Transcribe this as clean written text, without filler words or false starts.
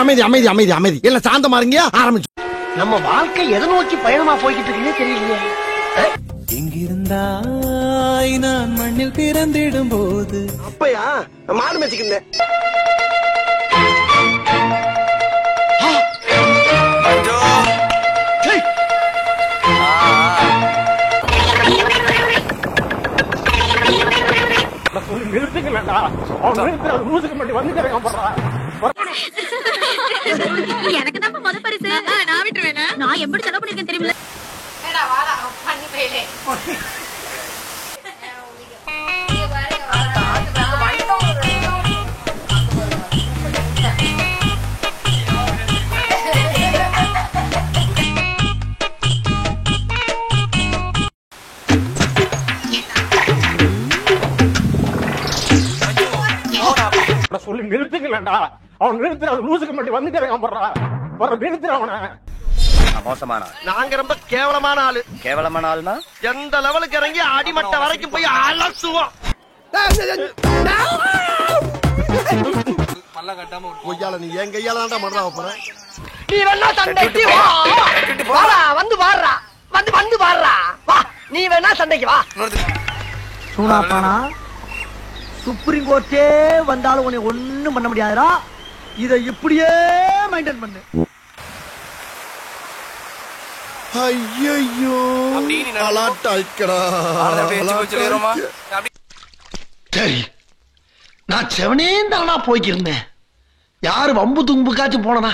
அமைதி அமைதி அமைதி அமைதி எல்லாம் சாந்தமா இருங்க. ஆரம்பிச்சு. நம்ம வாழ்க்கை எதை நோக்கி பயணமா போய்கிட்டு இருக்குன்னே தெரியலையே. எங்கிருந்தாய் நான் மண்ணில் பிறந்திடும் போது அப்பயா மாடு மேய்ச்சிக்கிட்டேன். எனக்கு தான் முத பரிசு. நான் விட்டுருவேனா? நான் எப்படி செலவு பண்ணிருக்கேன் தெரியுமில்ல? சொல்லி நிறுத்துக்கலடா. அவன் நிறுத்துற லூசுக்கு மட்டும் வந்துட்டே நிறுத்துறவன. மோசமான நாங்க ரொம்ப கேவலமான ஆளு. கேவலமான ஆளுனா எந்த லெவலுக்கு இறங்கி அடிமட்ட வரைக்கும் போய் அலசுவோம். பொய்யால நீ என் கையால தான்டா மறந்தா போற. நீ வேணா சண்டைக்கு வா. வாடா வந்து வாடுறா. வந்து வாடுறா. வா நீ வேணா சண்டைக்கு வா. சூனாப்பானா சுப்ரீம் கோர்ட்டே வந்தாலும் உன்னை ஒண்ணும் பண்ண முடியாதுடா. இதை இப்படியே மெயின்டைன் பண்ணு. ஐயோ அலாட்டாய்க்கடா. சரி நான் செவனே தானா போய்க்கிருந்தேன். யாரு வம்பு தும்புக்காச்சும் போனனா